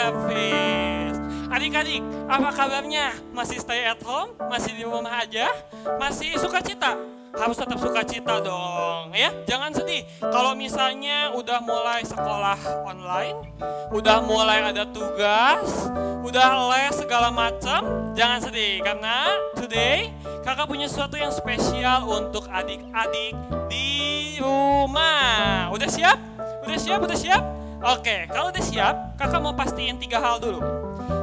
Hafiz. Adik-adik, apa kabarnya? Masih stay at home? Masih di rumah aja? Masih sukacita? Harus tetap sukacita dong, ya. Jangan sedih. Kalau misalnya udah mulai sekolah online, udah mulai ada tugas, udah les segala macam, jangan sedih karena today kakak punya sesuatu yang spesial untuk adik-adik di rumah. Udah siap? Udah siap? Udah siap? Oke, kalau udah siap, kakak mau pastiin 3 hal dulu.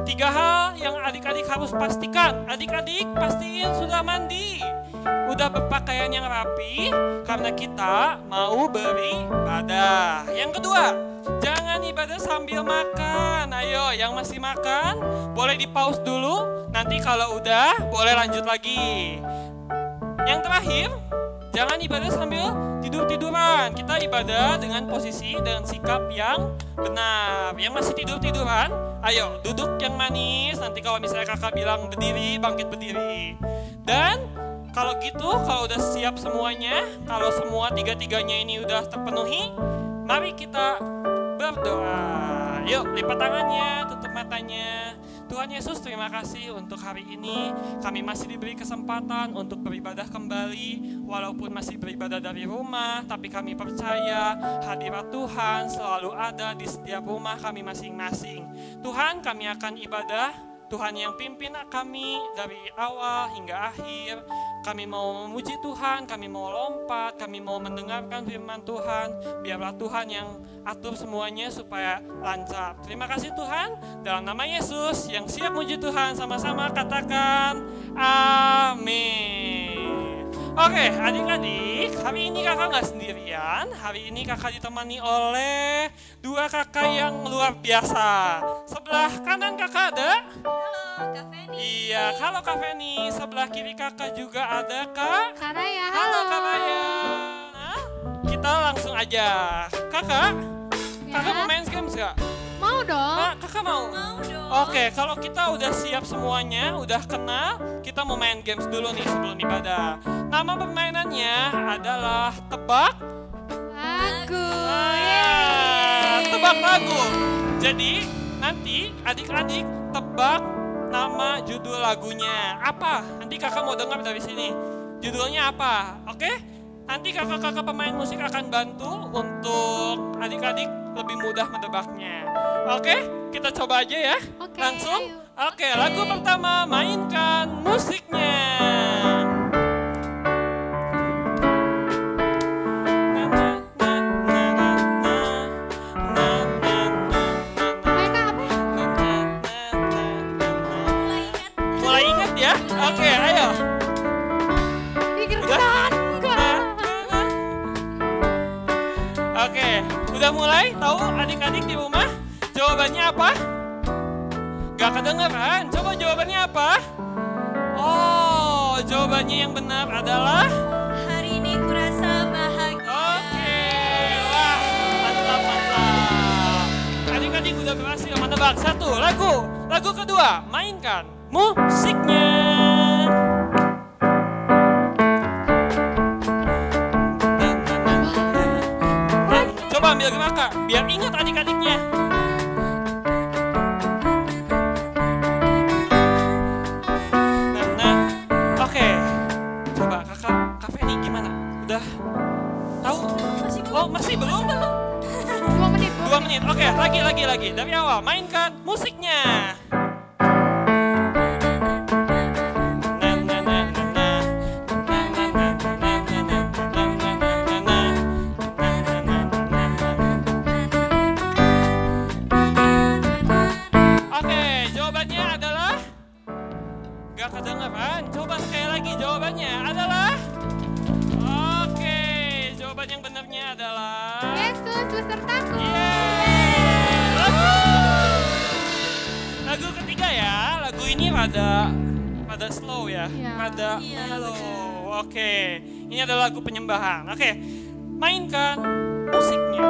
3 hal yang adik-adik harus pastikan. Adik-adik pastiin sudah mandi, udah berpakaian yang rapi, karena kita mau beribadah. Yang kedua, jangan ibadah sambil makan. Ayo, yang masih makan, boleh di pause dulu. Nanti kalau udah, boleh lanjut lagi. Yang terakhir, jangan ibadah sambil tidur-tiduran. Kita ibadah dengan posisi, dengan sikap yang benar. Yang masih tidur-tiduran, ayo duduk yang manis. Nanti kalau misalnya kakak bilang berdiri, bangkit berdiri. Dan kalau gitu, kalau udah siap semuanya, kalau semua tiga-tiganya ini udah terpenuhi, mari kita berdoa. Yuk, lipat tangannya, tutup matanya. Tuhan Yesus, terima kasih untuk hari ini. Kami masih diberi kesempatan untuk beribadah kembali. Walaupun masih beribadah dari rumah, tapi kami percaya hadirat Tuhan selalu ada di setiap rumah kami masing-masing. Tuhan, kami akan ibadah. Tuhan yang pimpin kami dari awal hingga akhir. Kami mau memuji Tuhan, kami mau lompat, kami mau mendengarkan firman Tuhan. Biarlah Tuhan yang atur semuanya supaya lancar. Terima kasih Tuhan, dalam nama Yesus yang siap muji Tuhan, sama-sama katakan amin. Oke, adik-adik, hari ini kakak gak sendirian. Hari ini kakak ditemani oleh 2 kakak yang luar biasa. Sebelah kanan kakak ada? Halo, Kak Feni. Iya, halo Kak Feni. Sebelah kiri kakak juga ada Kak? Kak Raya, Halo Kak Raya. Nah, kita langsung aja. Kakak, kakak mau main games gak? Mau dong. Nah, kakak mau? Mau dong. Oke, kalau kita udah siap semuanya, udah kenal, kita mau main games dulu nih sebelum ibadah. Nama permainannya adalah tebak Lagu. tebak lagu. Jadi nanti adik-adik tebak nama judul lagunya apa. Nanti kakak mau dengar dari sini. Judulnya apa? Oke? Nanti kakak-kakak pemain musik akan bantu untuk adik-adik lebih mudah menebaknya. Oke? Kita coba aja ya. Oke, Langsung. ayo. Oke, lagu pertama, mainkan musiknya. Mereka apa? Mulai ingat ya? Oke, ayo. Digerak. Oke, udah mulai? Tahu adik-adik di rumah? Jawabannya apa? Gak kedengeran. Coba jawabannya apa? Oh, jawabannya yang benar adalah Hari ini kurasa bahagia. oke. Wah, mantap, mantap. Adik-adik udah berhasil menebak satu lagu. Lagu kedua, mainkan musiknya. Coba ambil kakak, biar ingat adik-adiknya. Nah, oke. Coba Kak Feni gimana? Udah tahu? Oh, masih belum? 2 menit. 2 menit. Oke, lagi. Dari awal, mainkan musiknya. Oke, jawabannya adalah gak kedengeran. Coba sekali lagi, jawabannya adalah oke, jawaban yang benarnya adalah Yesus besertaku. yeay. Lagu ketiga ya, lagu ini rada slow ya, Iya. rada Iya, mellow. Oke, ini adalah lagu penyembahan. Oke, mainkan musiknya.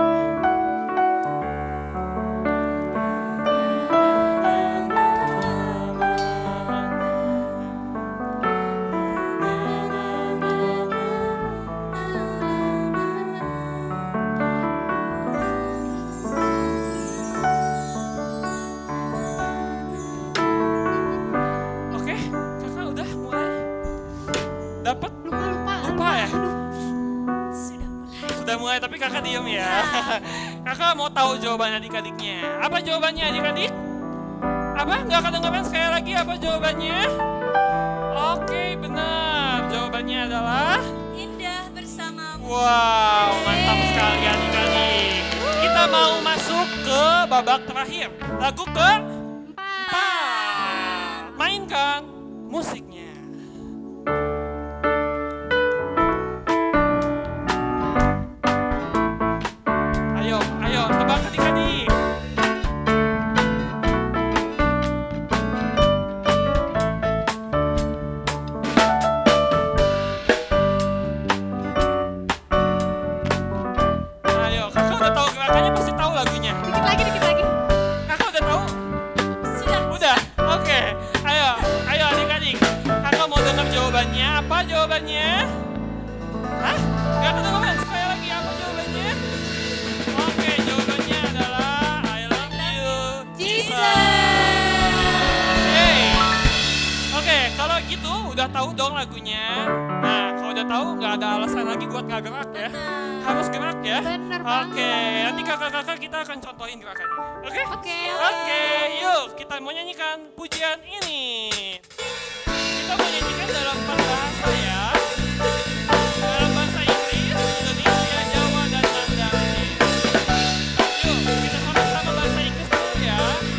kakak diem ya. Kakak mau tahu jawaban adik-adiknya. Apa jawabannya adik-adik? Apa? Nggak kedengeran sekali lagi apa jawabannya? Oke, benar. Jawabannya adalah Indah bersamamu. wow, mantap sekali adik-adik. Kita mau masuk ke babak terakhir. Lagu keempat. Mainkan musiknya. Ayo, ayo, tebak adik-adik. Ayo, kakak udah tahu gerakannya pasti tahu lagunya. Dikit lagi. Kakak udah tahu? Sudah. Udah? Oke. Ayo, ayo adik-adik. Kakak mau dengar jawabannya? Apa jawabannya? Hah? Gak kedengeran? Sekali lagi, apa jawabannya? Oke, jawabannya adalah I love you, Jesus. Yeay. Oke, kalau gitu udah tahu dong lagunya. Nah, kalau udah tahu nggak ada alasan lagi buat nggak gerak ya. Harus gerak ya. Bener banget. Oke, nanti kakak-kakak kita akan contohin gerakannya. Oke? Oke. Oke, yuk kita mau nyanyikan pujian ini. Kita mau nyanyikan dalam 4 bahasa ya. Dalam bahasa Inggris, Indonesia, Jawa, dan Mandarin. Yuk, kita sama-sama bahasa Inggris dulu ya. 1,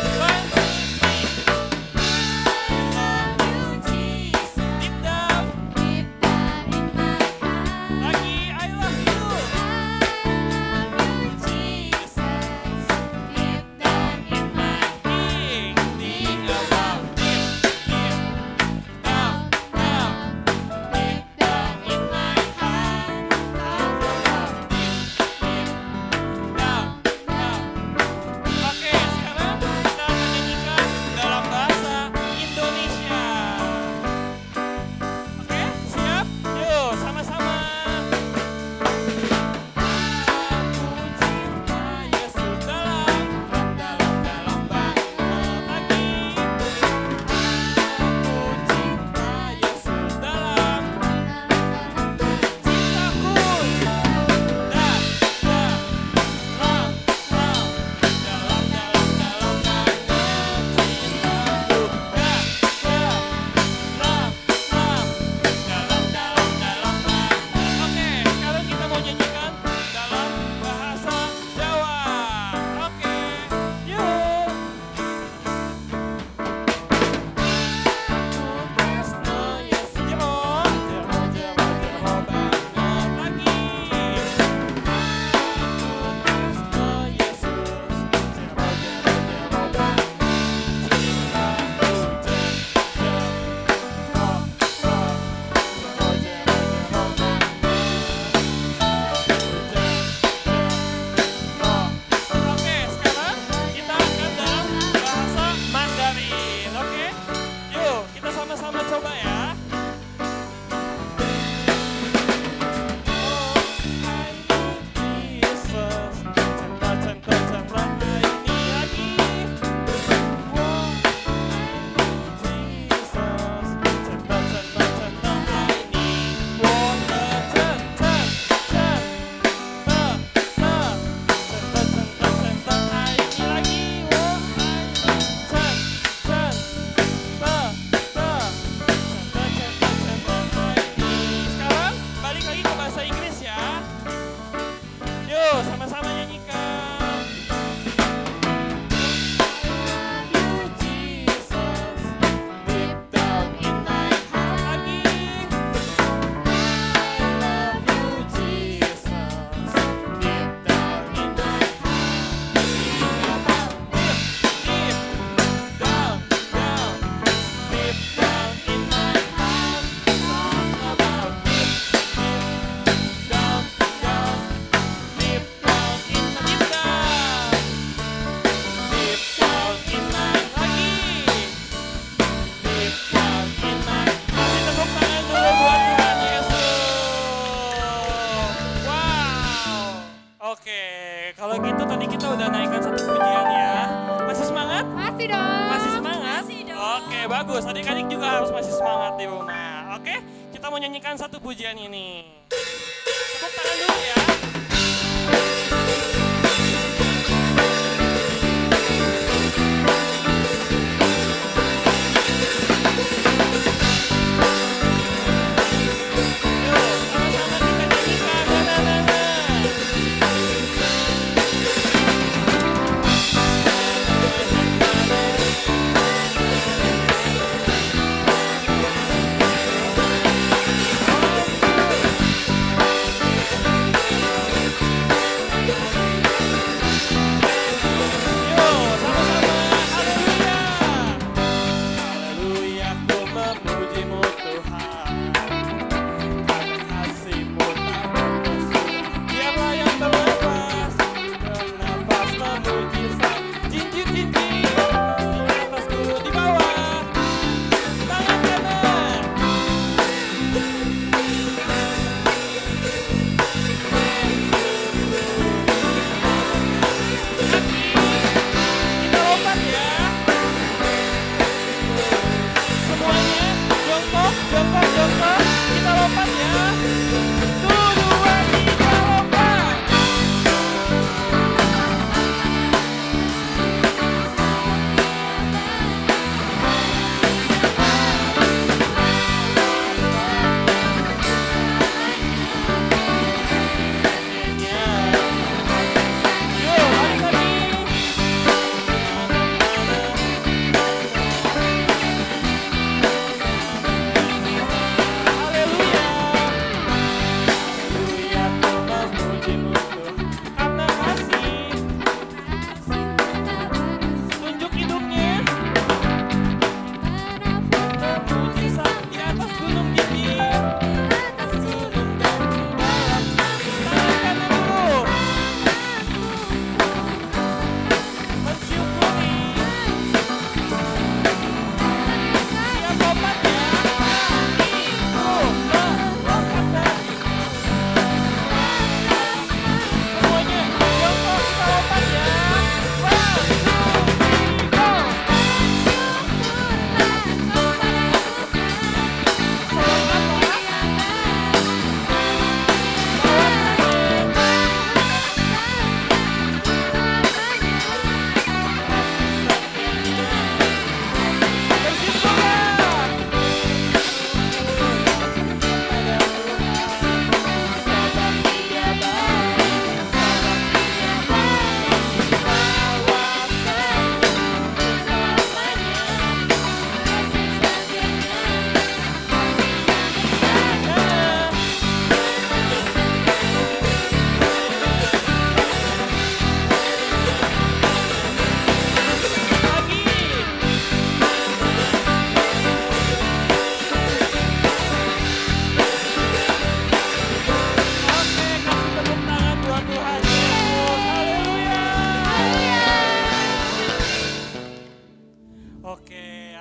2, 3. Deep down. Lagi, I love you. Think about deep, deep down, down, deep down in my heart. Talk about deep, deep down, down. Oke, sekarang kita akan nyanyikan dalam bahasa Indonesia. Oke, siap? Yuk, sama-sama. Aku cinta Yesus dalam banget lagi. Aku cinta Yesus dalam cintaku. Dalam banget cintaku. Dalam banget. Oke, sekarang kita mau nyanyikan dalam bahasa Jawa. Oke, yuk. Tresno Yesus jero banget lagi. Tresno Yesus jero banget. Oke, sekarang kita akan dalam bahasa Mandarin. Oke, yuk kita sama-sama coba ya. Oh, I need Jesus. Cinta ini lagi. Oh, I need Jesus. Cinta ini. Oh, cinta ini lagi. Oh, sekarang balik lagi ke bahasa Inggris ya. Yuk, sama-sama nyanyikan. You Jesus, deep down in my heart lagi. I love you Jesus, deep down in my heart. Think about deep down, deep down in my heart. Talk about deep down, deep down in deep down. Deep down in my lagi. Deep down in my. Kasih tepuk tangan dulu buat Tuhan Yesus. Wow. Oke, kalau gitu tadi kita udah naikkan satu pujian ya. Masih semangat? Masih dong. Masih semangat? Masih dong. Oke, bagus. Adik-adik juga harus masih semangat di rumah. Oke, kita mau nyanyikan satu pujian ini. Tepuk tangan dulu ya.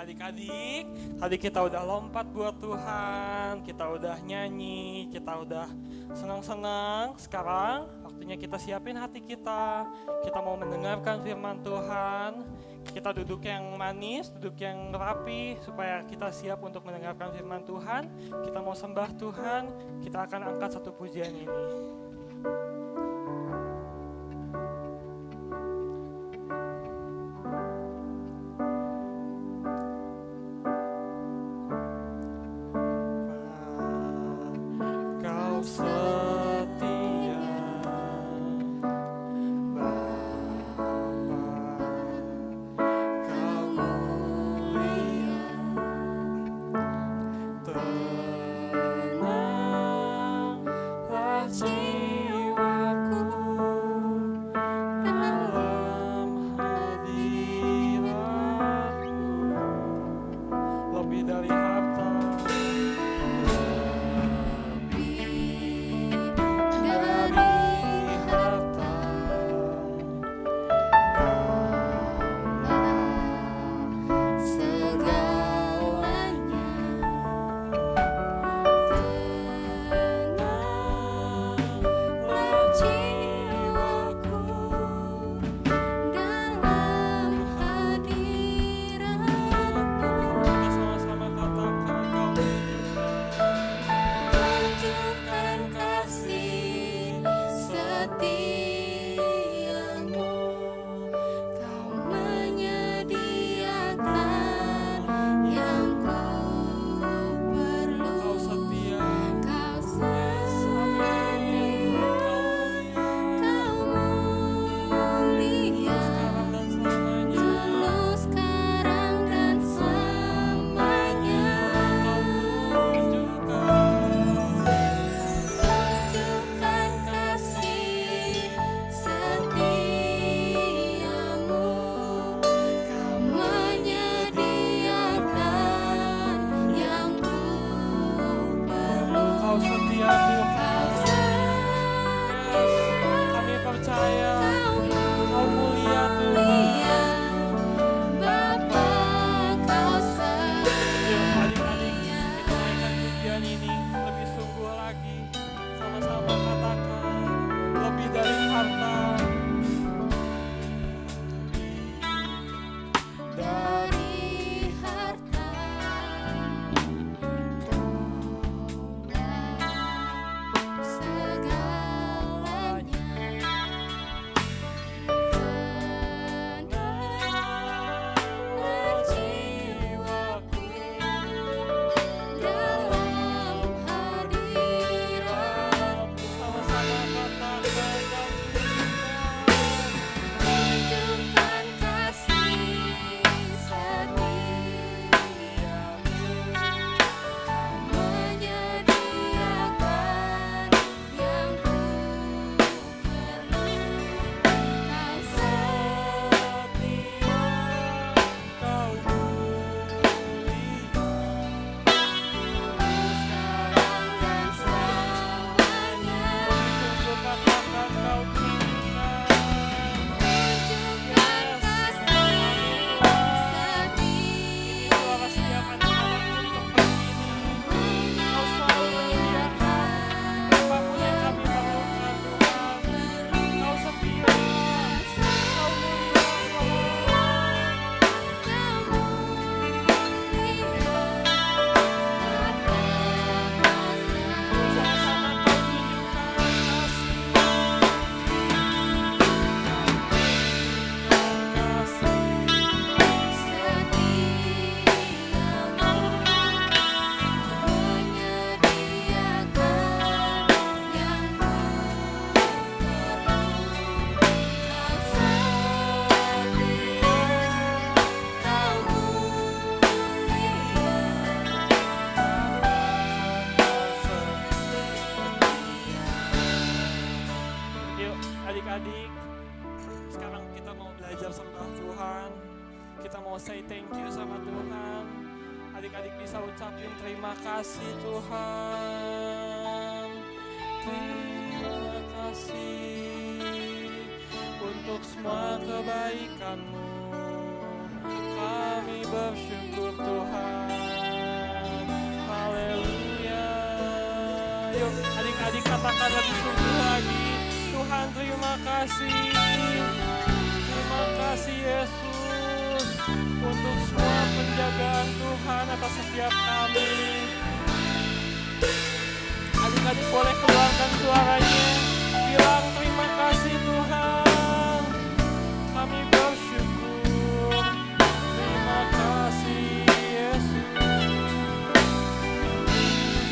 Adik-adik, tadi kita udah lompat buat Tuhan, kita udah nyanyi, kita udah senang-senang. Sekarang waktunya kita siapin hati kita mau mendengarkan firman Tuhan. Kita duduk yang manis, duduk yang rapi, supaya kita siap untuk mendengarkan firman Tuhan. Kita mau sembah Tuhan, kita akan angkat satu pujian ini. Tenanglah jiwa. mau say thank you sama Tuhan. Adik-adik bisa ucapin terima kasih Tuhan. Terima kasih untuk semua kebaikan-Mu. Kami bersyukur Tuhan. Haleluya. Yuk adik-adik katakan lebih sungguh lagi. Tuhan terima kasih. Terima kasih Yesus untuk semua penjagaan Tuhan atas setiap kami. Adik-adik boleh keluarkan suaranya. Bilang terima kasih Tuhan. Kami bersyukur. Terima kasih Yesus.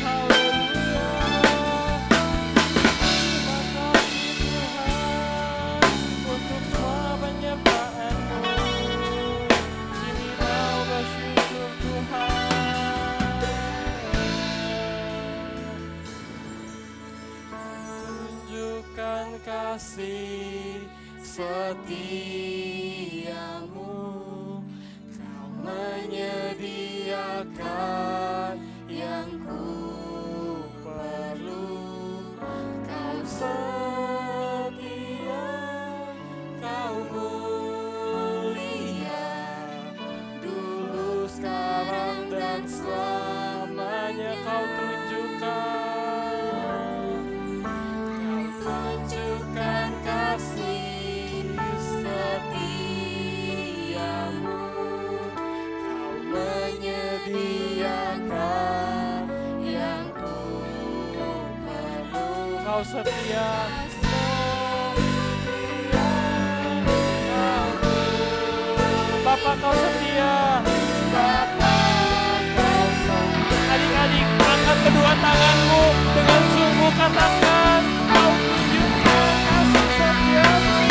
Haleluya. Terima kasih Tuhan untuk semua penyertaan-Mu. Kami mau bersyukur Tuhan. Tunjukkan kasih setiamu. Kau menyediakan yang ku perlu. Kau setia, kau mulia, dulu, sekarang, dan selamanya kau tunjukkan. Kau tunjukkan kasih setiamu. Kau menyediakan yang ku perlu. Kau setia. Bapak kau setia. Bapak kau setia. Adik-adik, angkat kedua tanganmu dengan sungguh katakan, kau tunjukkan kasih setiamu.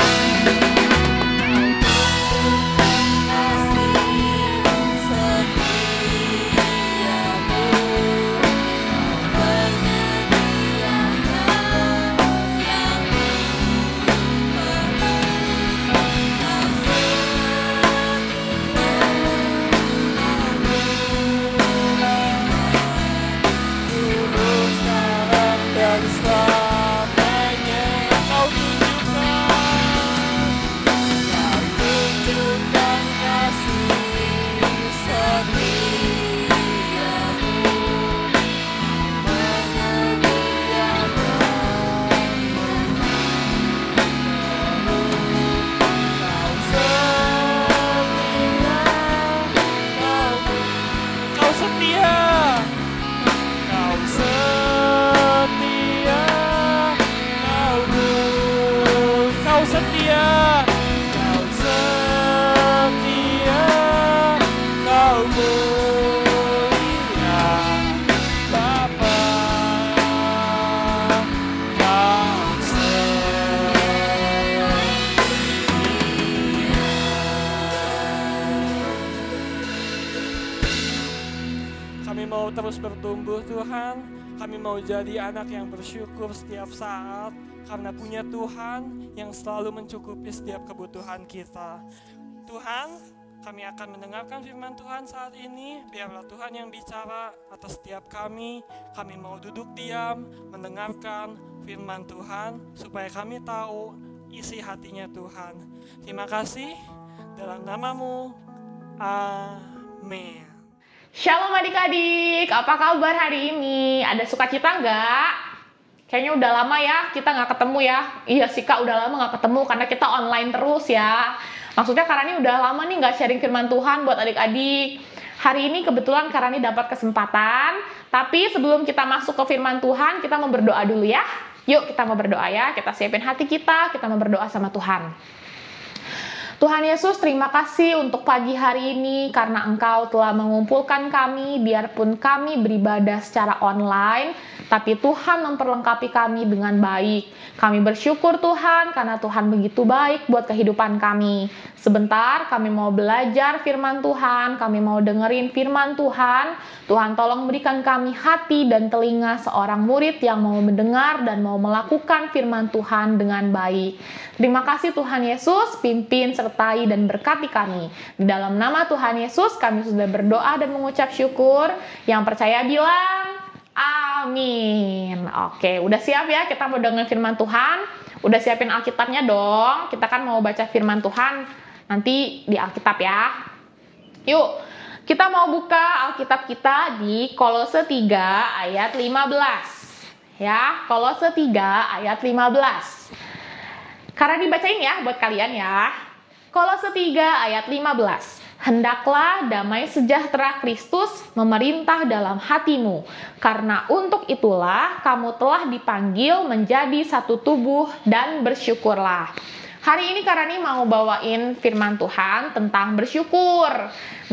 Terus bertumbuh Tuhan, kami mau jadi anak yang bersyukur setiap saat karena punya Tuhan yang selalu mencukupi setiap kebutuhan kita. Tuhan, kami akan mendengarkan firman Tuhan saat ini, biarlah Tuhan yang bicara atas setiap kami mau duduk diam, mendengarkan firman Tuhan supaya kami tahu isi hatinya Tuhan. Terima kasih, dalam nama-Mu, amin. Shalom adik-adik, apa kabar hari ini? Ada sukacita nggak? Kayaknya udah lama ya kita nggak ketemu ya. Iya sih Kak, udah lama nggak ketemu karena kita online terus ya. Maksudnya Karani udah lama nih nggak sharing firman Tuhan buat adik-adik. Hari ini kebetulan Karani dapat kesempatan. Tapi sebelum kita masuk ke firman Tuhan, kita mau berdoa dulu ya. Yuk kita mau berdoa ya, kita siapin hati kita mau berdoa sama Tuhan. Tuhan Yesus, terima kasih untuk pagi hari ini karena Engkau telah mengumpulkan kami biarpun kami beribadah secara online, tapi Tuhan memperlengkapi kami dengan baik. Kami bersyukur Tuhan karena Tuhan begitu baik buat kehidupan kami. Sebentar kami mau belajar firman Tuhan, kami mau dengerin firman Tuhan. Tuhan tolong berikan kami hati dan telinga seorang murid yang mau mendengar dan mau melakukan firman Tuhan dengan baik. Terima kasih Tuhan Yesus, pimpin serta sertai dan berkati kami. Di dalam nama Tuhan Yesus kami sudah berdoa dan mengucap syukur. Yang percaya bilang amin. Oke, udah siap ya kita mau dengar firman Tuhan? Udah siapin Alkitabnya dong. Kita kan mau baca firman Tuhan nanti di Alkitab ya. Yuk, kita mau buka Alkitab kita di Kolose 3 ayat 15. Ya, Kolose 3 ayat 15. Karena dibacain ya buat kalian ya. Kolose 3 ayat 15. Hendaklah damai sejahtera Kristus memerintah dalam hatimu, karena untuk itulah kamu telah dipanggil menjadi satu tubuh dan bersyukurlah. Hari ini Karani mau bawain firman Tuhan tentang bersyukur.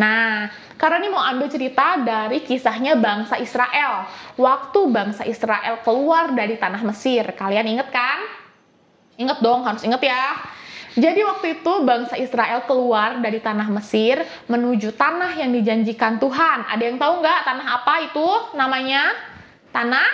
Nah, Karani mau ambil cerita dari kisahnya bangsa Israel. Waktu bangsa Israel keluar dari tanah Mesir. Kalian inget kan? Inget dong, harus inget ya. Jadi waktu itu bangsa Israel keluar dari tanah Mesir menuju tanah yang dijanjikan Tuhan. Ada yang tahu nggak tanah apa itu namanya? Tanah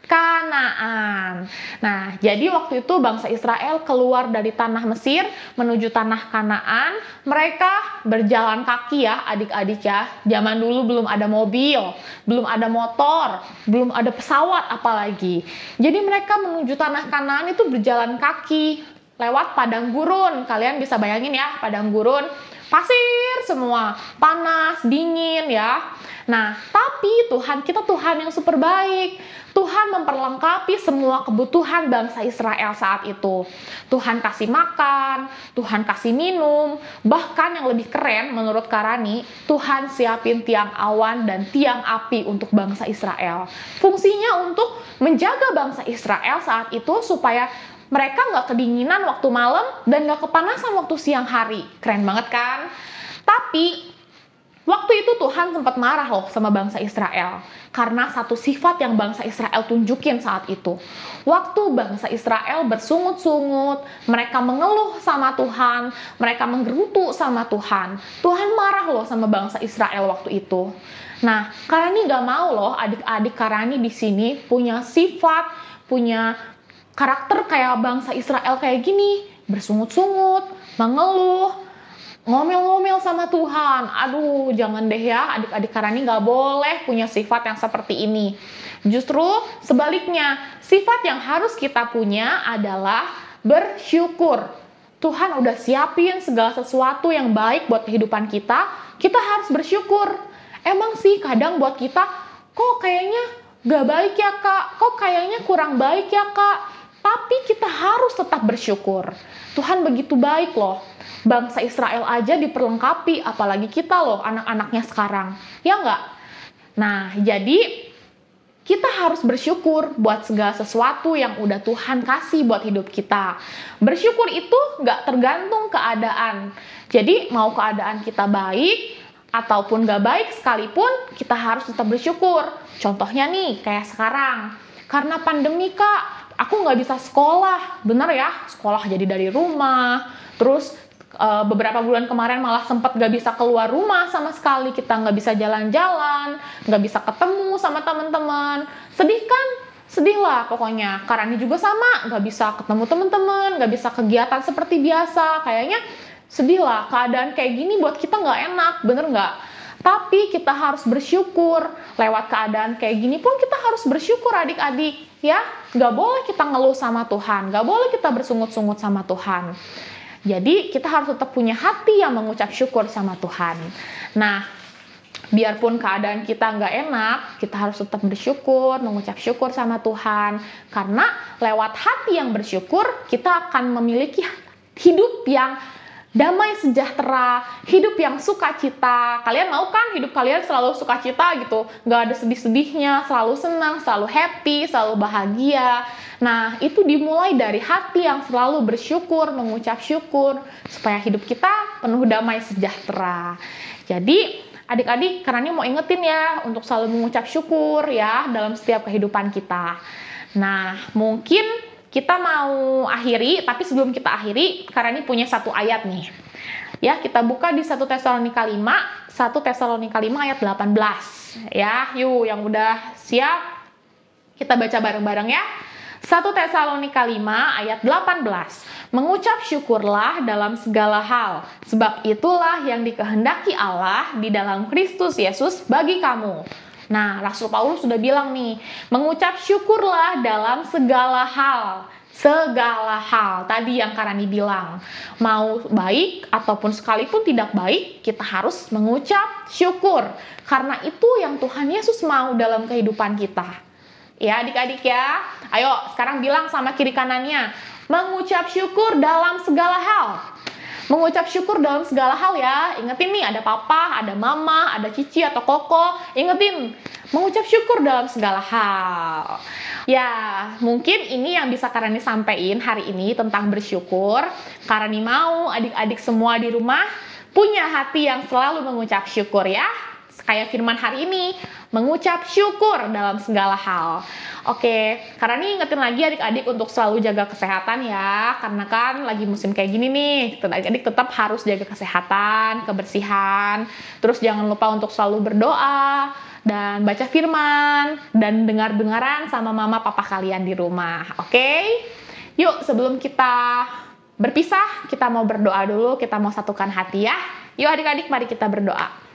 Kanaan. Nah, jadi waktu itu bangsa Israel keluar dari tanah Mesir menuju tanah Kanaan. Mereka berjalan kaki ya adik-adik ya. Zaman dulu belum ada mobil, belum ada motor, belum ada pesawat apalagi. Jadi mereka menuju tanah Kanaan itu berjalan kaki. Lewat padang gurun, kalian bisa bayangin ya, padang gurun, pasir semua, panas, dingin ya. Nah, tapi Tuhan kita Tuhan yang super baik. Tuhan memperlengkapi semua kebutuhan bangsa Israel saat itu. Tuhan kasih makan, Tuhan kasih minum, bahkan yang lebih keren menurut Karani, Tuhan siapin tiang awan dan tiang api untuk bangsa Israel. Fungsinya untuk menjaga bangsa Israel saat itu supaya mereka nggak kedinginan waktu malam dan nggak kepanasan waktu siang hari. Keren banget kan? Tapi waktu itu Tuhan sempat marah loh sama bangsa Israel. Karena satu sifat yang bangsa Israel tunjukin saat itu. Waktu bangsa Israel bersungut-sungut, mereka mengeluh sama Tuhan, mereka menggerutu sama Tuhan. Tuhan marah loh sama bangsa Israel waktu itu. Nah, Karani nggak mau loh adik-adik Karani di sini punya sifat, punya karakter kayak bangsa Israel kayak gini, bersungut-sungut, mengeluh, ngomel-ngomel sama Tuhan. Aduh, jangan deh ya, adik-adik Karani nggak boleh punya sifat yang seperti ini. Justru sebaliknya, sifat yang harus kita punya adalah bersyukur. Tuhan udah siapin segala sesuatu yang baik buat kehidupan kita harus bersyukur. Emang sih kadang buat kita, kok kayaknya gak baik ya kak, kok kayaknya kurang baik ya kak. Tapi kita harus tetap bersyukur. Tuhan begitu baik loh. Bangsa Israel aja diperlengkapi, apalagi kita loh, anak-anaknya sekarang. Ya nggak? Nah, jadi kita harus bersyukur buat segala sesuatu yang udah Tuhan kasih buat hidup kita. Bersyukur itu nggak tergantung keadaan. Jadi mau keadaan kita baik ataupun nggak baik sekalipun, kita harus tetap bersyukur. Contohnya nih, kayak sekarang. Karena pandemi kak, aku nggak bisa sekolah, bener ya, sekolah jadi dari rumah, terus beberapa bulan kemarin malah sempat nggak bisa keluar rumah sama sekali, kita nggak bisa jalan-jalan, nggak bisa ketemu sama teman-teman, sedih kan? Sedih lah pokoknya, Karani juga sama, nggak bisa ketemu teman-teman, nggak bisa kegiatan seperti biasa, kayaknya sedih lah, keadaan kayak gini buat kita nggak enak, bener nggak? Tapi kita harus bersyukur, lewat keadaan kayak gini pun kita harus bersyukur adik-adik, ya. Gak boleh kita ngeluh sama Tuhan, gak boleh kita bersungut-sungut sama Tuhan. Jadi kita harus tetap punya hati yang mengucap syukur sama Tuhan. Nah, biarpun keadaan kita gak enak, kita harus tetap bersyukur, mengucap syukur sama Tuhan. Karena lewat hati yang bersyukur, kita akan memiliki hidup yang damai sejahtera, hidup yang sukacita. Kalian mau kan hidup kalian selalu sukacita gitu, nggak ada sedih-sedihnya, selalu senang, selalu happy, selalu bahagia. Nah, itu dimulai dari hati yang selalu bersyukur, mengucap syukur, supaya hidup kita penuh damai sejahtera. Jadi, adik-adik, karena ini mau ingetin ya, untuk selalu mengucap syukur ya, dalam setiap kehidupan kita. Nah, mungkin kita mau akhiri, tapi sebelum kita akhiri, karena ini punya satu ayat nih. Ya, kita buka di 1 Tesalonika 5, 1 Tesalonika 5 ayat 18. Ya, yuk yang udah siap, kita baca bareng-bareng ya. 1 Tesalonika 5 ayat 18. Mengucap syukurlah dalam segala hal, sebab itulah yang dikehendaki Allah di dalam Kristus Yesus bagi kamu. Nah, Rasul Paulus sudah bilang nih, mengucap syukurlah dalam segala hal. Segala hal, tadi yang Karani bilang. Mau baik ataupun sekalipun tidak baik, kita harus mengucap syukur. Karena itu yang Tuhan Yesus mau dalam kehidupan kita. Ya adik-adik ya, ayo sekarang bilang sama kiri kanannya, mengucap syukur dalam segala hal. Mengucap syukur dalam segala hal ya. Ingetin nih, ada papa, ada mama, ada cici atau koko. Ingetin, mengucap syukur dalam segala hal. Ya, mungkin ini yang bisa Karani sampaikan hari ini tentang bersyukur. Karani mau adik-adik semua di rumah punya hati yang selalu mengucap syukur ya. Kayak firman hari ini, mengucap syukur dalam segala hal. Oke, karena ini ingetin lagi adik-adik untuk selalu jaga kesehatan ya. Karena kan lagi musim kayak gini nih, adik-adik tetap harus jaga kesehatan, kebersihan. Terus jangan lupa untuk selalu berdoa, dan baca firman, dan dengar-dengaran sama mama papa kalian di rumah. Oke? Yuk, sebelum kita berpisah, kita mau berdoa dulu, kita mau satukan hati ya. Yuk adik-adik, mari kita berdoa.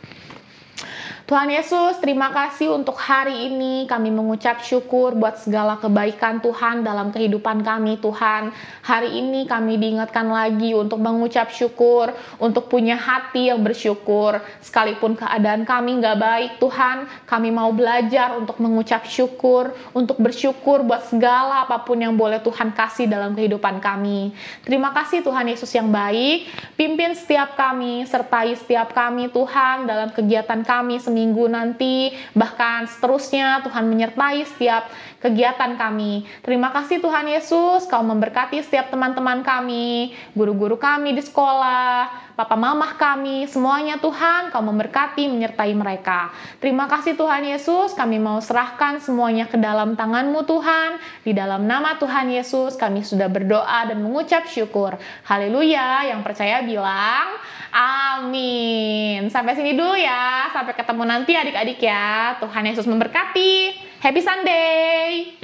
Tuhan Yesus, terima kasih untuk hari ini. Kami mengucap syukur buat segala kebaikan Tuhan dalam kehidupan kami, Tuhan. Hari ini kami diingatkan lagi untuk mengucap syukur, untuk punya hati yang bersyukur. Sekalipun keadaan kami nggak baik, Tuhan, kami mau belajar untuk mengucap syukur, untuk bersyukur buat segala apapun yang boleh Tuhan kasih dalam kehidupan kami. Terima kasih Tuhan Yesus yang baik. Pimpin setiap kami, sertai setiap kami, Tuhan, dalam kegiatan kami seminggu nanti, bahkan seterusnya Tuhan menyertai setiap kegiatan kami. Terima kasih Tuhan Yesus, Kau memberkati setiap teman-teman kami, guru-guru kami di sekolah, papa mamah kami, semuanya Tuhan, Kau memberkati, menyertai mereka. Terima kasih Tuhan Yesus, kami mau serahkan semuanya ke dalam tangan-Mu Tuhan. Di dalam nama Tuhan Yesus, kami sudah berdoa dan mengucap syukur. Haleluya, yang percaya bilang, amin. Sampai sini dulu ya, sampai ketemu nanti adik-adik ya. Tuhan Yesus memberkati. Happy Sunday.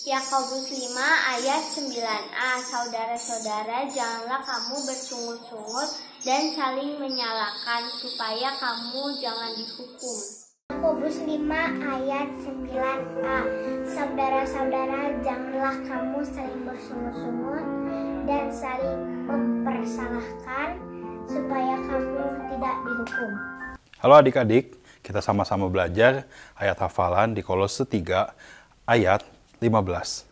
Yakobus 5 ayat 9a. Saudara-saudara, janganlah kamu bersungut-sungut dan saling menyalahkan supaya kamu jangan dihukum. Yakobus 5 ayat 9a. Saudara-saudara, janganlah kamu saling bersungut-sungut dan saling mempersalahkan supaya kamu tidak dihukum. Halo adik-adik, kita sama-sama belajar ayat hafalan di Kolose 3 ayat 15.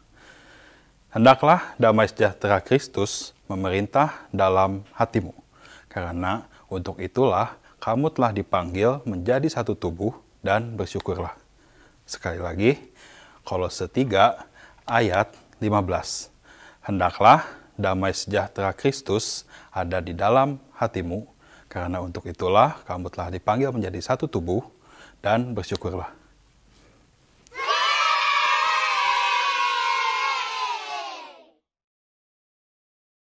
Hendaklah damai sejahtera Kristus memerintah dalam hatimu, karena untuk itulah kamu telah dipanggil menjadi satu tubuh dan bersyukurlah. Sekali lagi, Kolose 3 ayat 15. Hendaklah damai sejahtera Kristus ada di dalam hatimu, karena untuk itulah kamu telah dipanggil menjadi satu tubuh dan bersyukurlah.